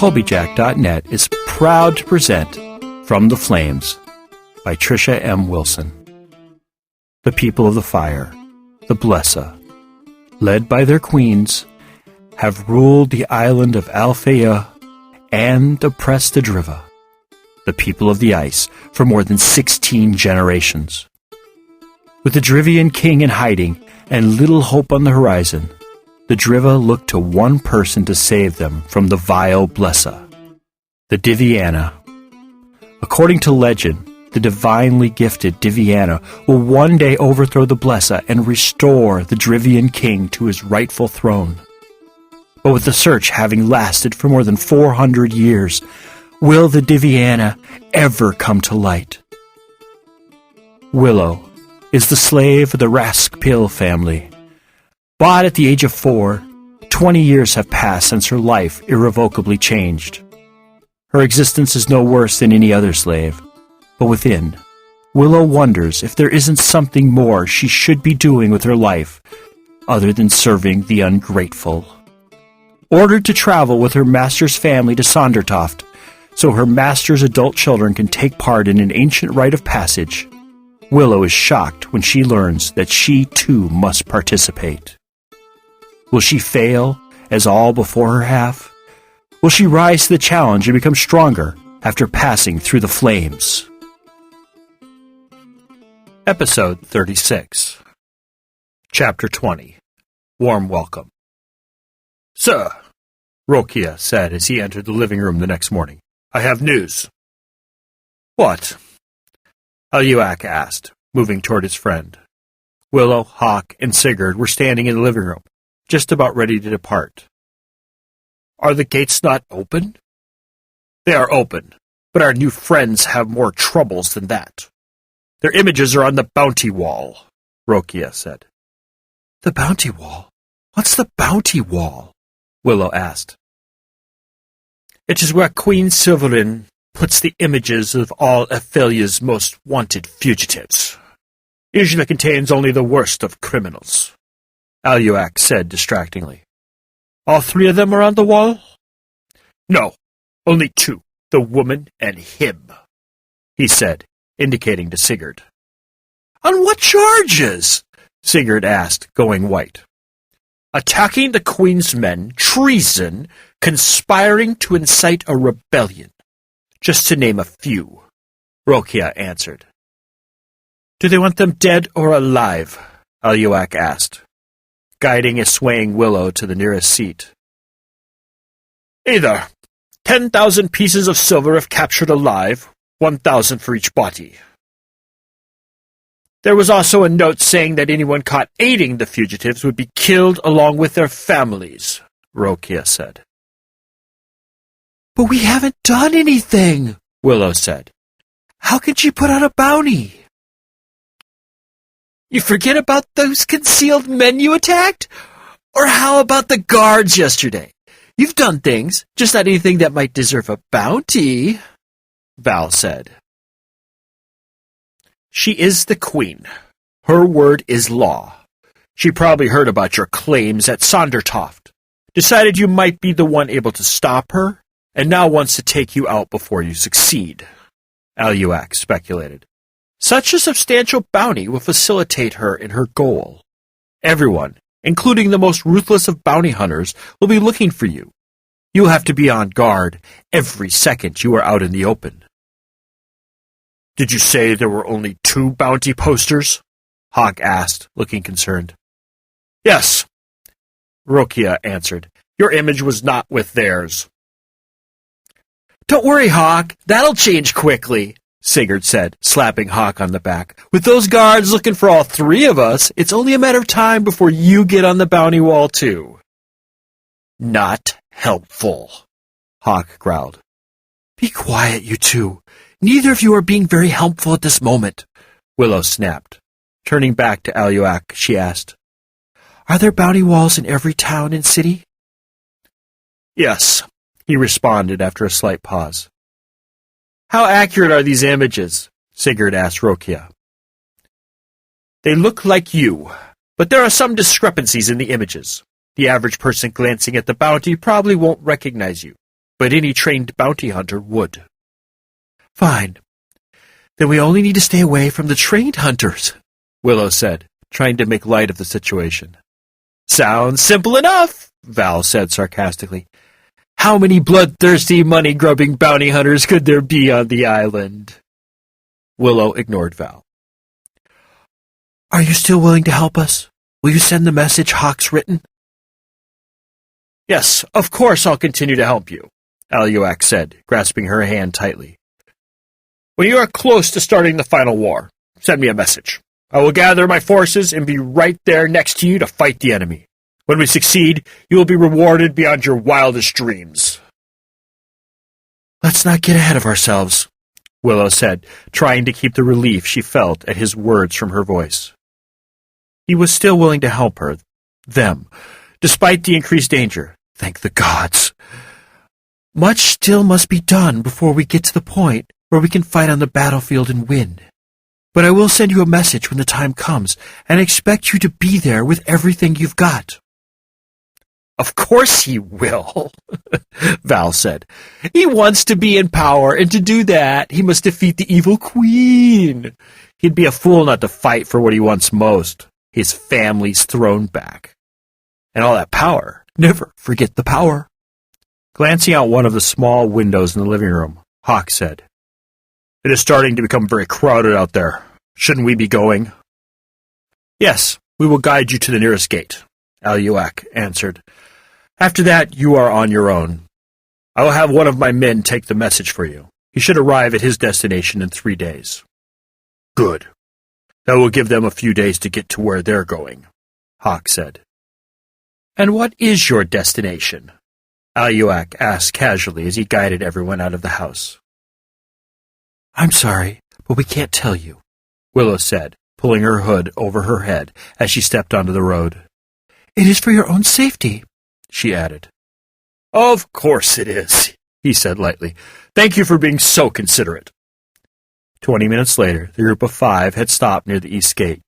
Colbyjack.net is proud to present From the Flames by Trisha M. Wilson. The people of the fire, the Blesa, led by their queens, have ruled the island of Alfeyju and oppressed the Driva, the people of the ice, for more than 16 generations. With the Drivian King in hiding and little hope on the horizon, the Driva looked to one person to save them from the vile Blesa, the Diviana. According to legend, the divinely gifted Diviana will one day overthrow the Blesa and restore the Drivian King to his rightful throne. But with the search having lasted for more than 400 years, will the Diviana ever come to light? Willow is the slave of the Raskpil family. Bought at the age of 4, 20 years have passed since her life irrevocably changed. Her existence is no worse than any other slave, but within, Willow wonders if there isn't something more she should be doing with her life other than serving the ungrateful. Ordered to travel with her master's family to Sondertoft, so her master's adult children can take part in an ancient rite of passage, Willow is shocked when she learns that she too must participate. Will she fail, as all before her have? Will she rise to the challenge and become stronger after passing through the flames? Episode 36. Chapter 20. Warm Welcome. "Sir," Rokia said as he entered the living room the next morning, "I have news." "What?" Aluak asked, moving toward his friend. Willow, Hawk, and Sigurd were standing in the living room, just about ready to depart. "Are the gates not open?" "They are open, but our new friends have more troubles than that. Their images are on the bounty wall," Rokia said. "The bounty wall? What's the bounty wall?" Willow asked. "It is where Queen Silverin puts the images of all Alfeyju's most wanted fugitives. Usually contains only the worst of criminals," Aluak said distractingly. "All 3 of them are on the wall?" "No, only 2, the woman and him," he said, indicating to Sigurd. "On what charges?" Sigurd asked, going white. "Attacking the Queen's men, treason, conspiring to incite a rebellion, just to name a few," Rokia answered. "Do they want them dead or alive?" Aluak asked, guiding a swaying Willow to the nearest seat. "Either. 10,000 pieces of silver if captured alive, 1,000 for each body. There was also a note saying that anyone caught aiding the fugitives would be killed along with their families," Rokia said. "But we haven't done anything," Willow said. "How can she put out a bounty?" "You forget about those concealed men you attacked? Or how about the guards yesterday? You've done things, just not anything that might deserve a bounty," Val said. "She is the queen. Her word is law. She probably heard about your claims at Sondertoft, decided you might be the one able to stop her, and now wants to take you out before you succeed," Aluak speculated. "Such a substantial bounty will facilitate her in her goal. Everyone, including the most ruthless of bounty hunters, will be looking for you. You'll have to be on guard every second you are out in the open." "Did you say there were only 2 bounty posters?" Hawk asked, looking concerned. "Yes," Rokia answered. "Your image was not with theirs." "Don't worry, Hawk. That'll change quickly," Sigurd said, slapping Hawk on the back. "With those guards looking for all 3 of us, it's only a matter of time before you get on the bounty wall, too." "Not helpful," Hawk growled. "Be quiet, you two. Neither of you are being very helpful at this moment," Willow snapped. Turning back to Aluak, she asked, "Are there bounty walls in every town and city?" "Yes," he responded after a slight pause. "How accurate are these images?" Sigurd asked Rokia. "They look like you, but there are some discrepancies in the images. The average person glancing at the bounty probably won't recognize you. but any trained bounty hunter would. Fine. Then we only need to stay away from the trained hunters, Willow said, trying to make light of the situation. Sounds simple enough, Val said sarcastically. How many bloodthirsty, money-grubbing bounty hunters could there be on the island? Willow ignored Val. Are you still willing to help us? Will you send the message Hawk's written? Yes, of course I'll continue to help you, Aluak said, grasping her hand tightly. When you are close to starting the final war, send me a message. I will gather my forces and be right there next to you to fight the enemy. When we succeed, you will be rewarded beyond your wildest dreams. Let's not get ahead of ourselves, Willow said, trying to keep the relief she felt at his words from her voice. He was still willing to help her, them, despite the increased danger. Thank the gods. Much still must be done before we get to the point where we can fight on the battlefield and win. But I will send you a message when the time comes, and expect you to be there with everything you've got. Of course he will, Val said. He wants to be in power, and to do that, he must defeat the evil queen. He'd be a fool not to fight for what he wants most, his family's throne back. And all that power. Never forget the power. Glancing out one of the small windows in the living room, Hawk said, It is starting to become very crowded out there. Shouldn't we be going? Yes, we will guide you to the nearest gate, Aluak answered. After that, you are on your own. I will have one of my men take the message for you. He should arrive at his destination in 3 days. Good. That will give them a few days to get to where they're going, Hawk said. And what is your destination? Aluak asked casually as he guided everyone out of the house. I'm sorry, but we can't tell you, Willow said, pulling her hood over her head as she stepped onto the road. It is for your own safety, she added. Of course it is, he said lightly. Thank you for being so considerate. 20 minutes later, the group of 5 had stopped near the east gate.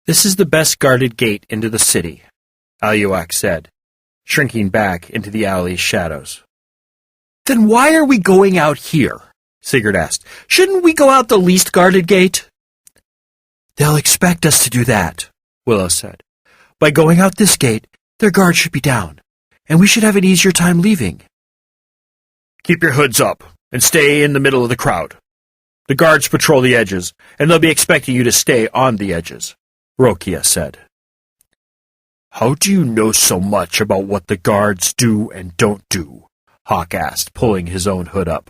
This is the best guarded gate into the city, Aluak said, shrinking back into the alley's shadows. Then why are we going out here? Sigurd asked. Shouldn't we go out the least guarded gate? They'll expect us to do that, Willow said. By going out this gate, their guard should be down, and we should have an easier time leaving. Keep your hoods up, and stay in the middle of the crowd. The guards patrol the edges, and they'll be expecting you to stay on the edges, Rokia said. How do you know so much about what the guards do and don't do? Hawk asked, pulling his own hood up.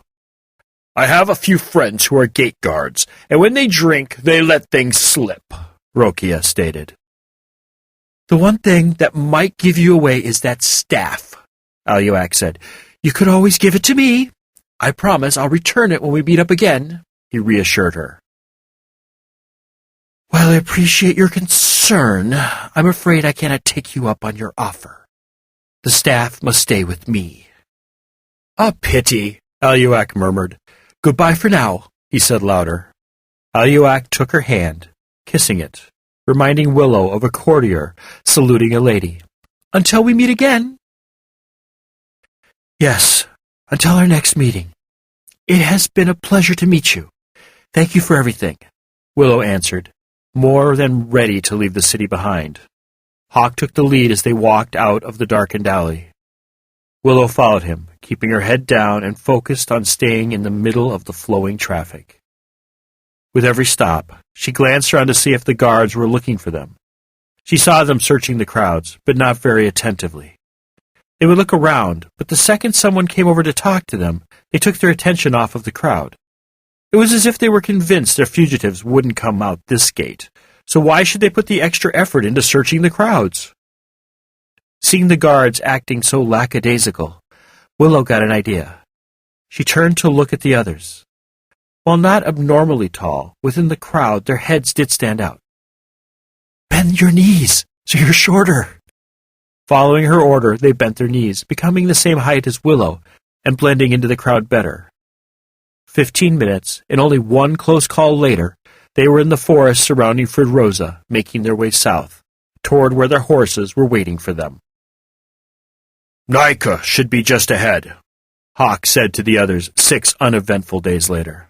I have a few friends who are gate guards, and when they drink, they let things slip, Rokia stated. The one thing that might give you away is that staff, Aluak said. You could always give it to me. I promise I'll return it when we meet up again, he reassured her. While I appreciate your concern, I'm afraid I cannot take you up on your offer. The staff must stay with me. A pity, Aluak murmured. Goodbye for now, he said louder. Aluak took her hand, kissing it, reminding Willow of a courtier saluting a lady. Until we meet again. Yes, until our next meeting. It has been a pleasure to meet you. Thank you for everything, Willow answered, more than ready to leave the city behind. Hawk took the lead as they walked out of the darkened alley. Willow followed him, keeping her head down and focused on staying in the middle of the flowing traffic. With every stop, she glanced around to see if the guards were looking for them. She saw them searching the crowds, but not very attentively. They would look around, but the second someone came over to talk to them, they took their attention off of the crowd. It was as if they were convinced their fugitives wouldn't come out this gate, so why should they put the extra effort into searching the crowds? Seeing the guards acting so lackadaisical, Willow got an idea. She turned to look at the others. While not abnormally tall, within the crowd their heads did stand out. Bend your knees, so you're shorter. Following her order, they bent their knees, becoming the same height as Willow, and blending into the crowd better. 15 minutes, and only one close call later, they were in the forest surrounding Fridrosa, making their way south, toward where their horses were waiting for them. Nika should be just ahead, Hawk said to the others 6 uneventful days later.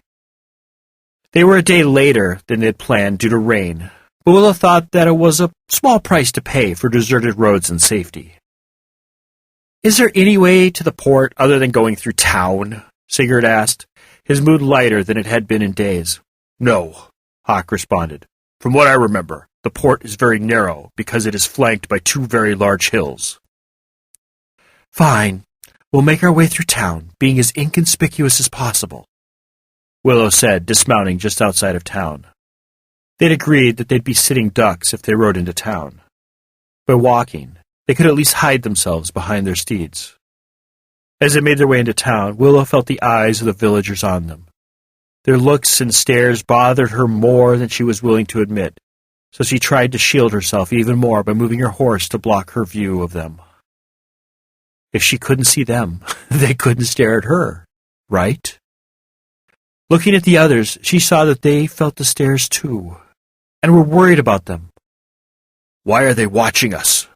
They were a day later than they had planned due to rain, but Willow thought that it was a small price to pay for deserted roads and safety. "Is there any way to the port other than going through town?" Sigurd asked, his mood lighter than it had been in days. "No," Hawk responded. "From what I remember, the port is very narrow because it is flanked by 2 very large hills." "Fine. We'll make our way through town, being as inconspicuous as possible," Willow said, dismounting just outside of town. They'd agreed that they'd be sitting ducks if they rode into town. By walking, they could at least hide themselves behind their steeds. As they made their way into town, Willow felt the eyes of the villagers on them. Their looks and stares bothered her more than she was willing to admit, so she tried to shield herself even more by moving her horse to block her view of them. If she couldn't see them, they couldn't stare at her, right? Looking at the others, she saw that they felt the stares too, and were worried about them. "Why are they watching us?"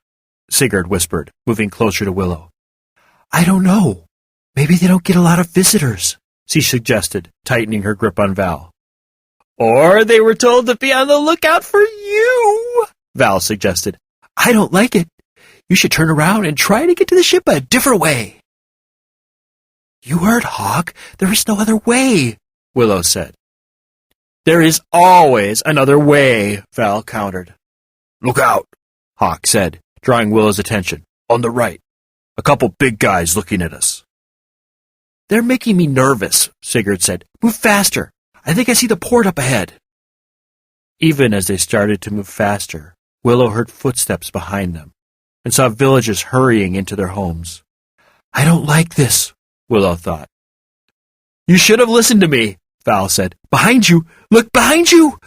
Sigurd whispered, moving closer to Willow. "I don't know. Maybe they don't get a lot of visitors," she suggested, tightening her grip on Val. "Or they were told to be on the lookout for you," Val suggested. "I don't like it. You should turn around and try to get to the ship a different way." "You heard Hawk. There is no other way," Willow said. "There is always another way," Val countered. "Look out," Hawk said, drawing Willow's attention. "On the right. A couple big guys looking at us." "They're making me nervous," Sigurd said. "Move faster. I think I see the port up ahead." Even as they started to move faster, Willow heard footsteps behind them and saw villagers hurrying into their homes. "I don't like this," Willow thought. "You should have listened to me," Val said. "Behind you! Look behind you!"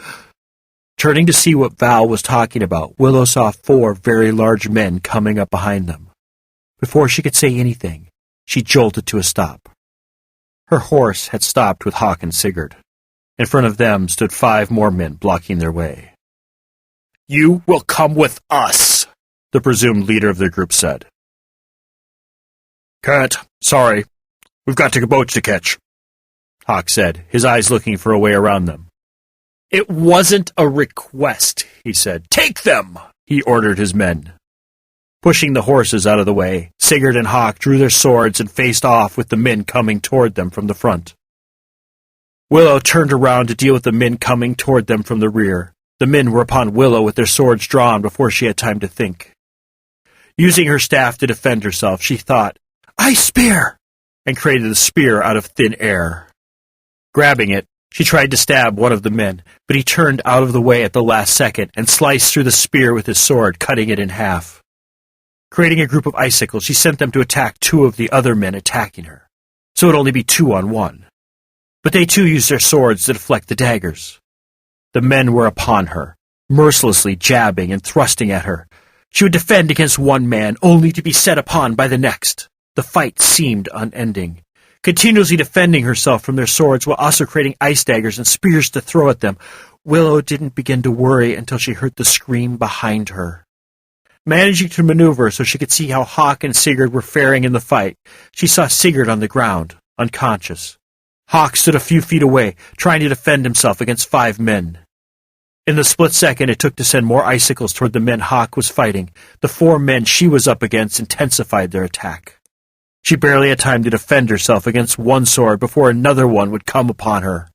Turning to see what Val was talking about, Willow saw 4 very large men coming up behind them. Before she could say anything, she jolted to a stop. Her horse had stopped with Hawk and Sigurd. In front of them stood 5 more men blocking their way. "You will come with us," the presumed leader of the group said. "Can't. Sorry. We've got boats to catch," Hawk said, his eyes looking for a way around them. "It wasn't a request," he said. "Take them," he ordered his men. Pushing the horses out of the way, Sigurd and Hawk drew their swords and faced off with the men coming toward them from the front. Willow turned around to deal with the men coming toward them from the rear. The men were upon Willow with their swords drawn before she had time to think. Using her staff to defend herself, she thought, "I spear!" and created a spear out of thin air. Grabbing it, she tried to stab one of the men, but he turned out of the way at the last second and sliced through the spear with his sword, cutting it in half. Creating a group of icicles, she sent them to attack 2 of the other men attacking her, so it would only be 2 on 1. But they too used their swords to deflect the daggers. The men were upon her, mercilessly jabbing and thrusting at her. She would defend against one man, only to be set upon by the next. The fight seemed unending, continuously defending herself from their swords while also creating ice daggers and spears to throw at them. Willow didn't begin to worry until she heard the scream behind her. Managing to maneuver so she could see how Hawk and Sigurd were faring in the fight, she saw Sigurd on the ground, unconscious. Hawk stood a few feet away, trying to defend himself against 5 men. In the split second it took to send more icicles toward the men Hawk was fighting, the 4 men she was up against intensified their attack. She barely had time to defend herself against one sword before another one would come upon her.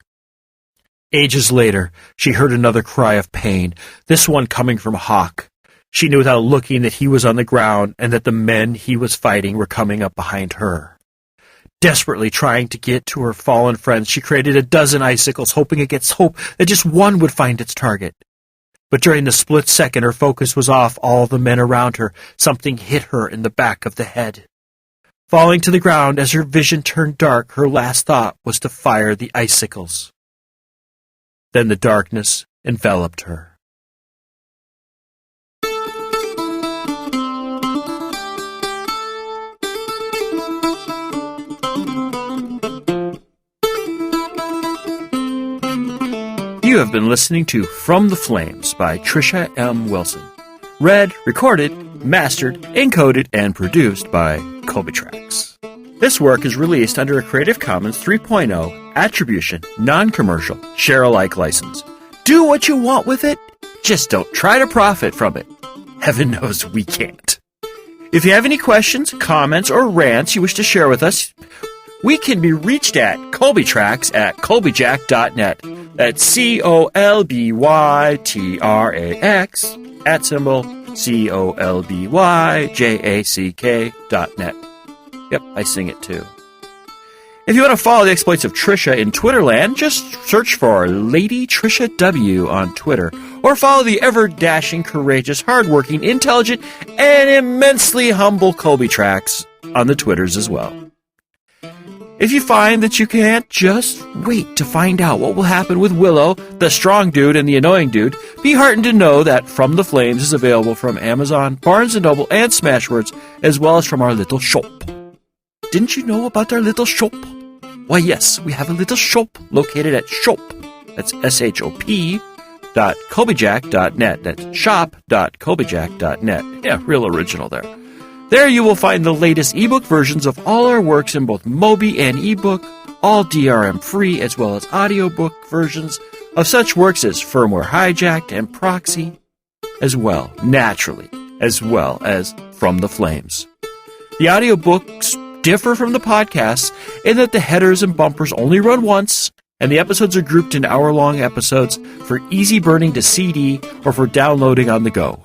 Ages later, she heard another cry of pain, this one coming from Hawk. She knew without looking that he was on the ground and that the men he was fighting were coming up behind her. Desperately trying to get to her fallen friends, she created a dozen icicles, hoping against hope that just one would find its target. But during the split second her focus was off all the men around her. Something hit her in the back of the head. Falling to the ground as her vision turned dark, her last thought was to fire the icicles. Then the darkness enveloped her. You have been listening to From the Flames by Trisha M. Wilson. Read, recorded, mastered, encoded, and produced by Colbyjack.net. This work is released under a Creative Commons 3.0 Attribution, Non-Commercial, Share-alike license. Do what you want with it, just don't try to profit from it. Heaven knows we can't. If you have any questions, comments, or rants you wish to share with us, we can be reached at Colbyjack.net. That's COLBYTRAX @COLBYJACK.net. Yep, I sing it too. If you want to follow the exploits of Trisha in Twitterland, just search for Lady Trisha W on Twitter, or follow the ever-dashing, courageous, hardworking, intelligent, and immensely humble Colbyjack on the Twitters as well. If you find that you can't just wait to find out what will happen with Willow, the strong dude and the annoying dude, be heartened to know that From the Flames is available from Amazon, Barnes & Noble, and Smashwords, as well as from our little shop. Didn't you know about our little shop? Why, yes, we have a little shop located at shop. That's shop.colbyjack.net. That's shop.colbyjack.net. Yeah, real original there. There you will find the latest ebook versions of all our works in both Mobi and ebook, all DRM-free, as well as audiobook versions of such works as Firmware Hijacked and Proxy, as well, naturally, as well as From the Flames. The audiobooks differ from the podcasts in that the headers and bumpers only run once, and the episodes are grouped into hour-long episodes for easy burning to CD or for downloading on the go.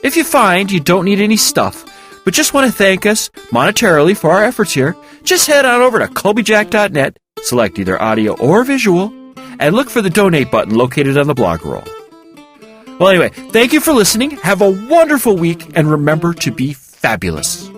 If you find you don't need any stuff, but just want to thank us monetarily for our efforts here, just head on over to Colbyjack.net, select either audio or visual, and look for the donate button located on the blog roll. Well, anyway, thank you for listening, have a wonderful week, and remember to be fabulous.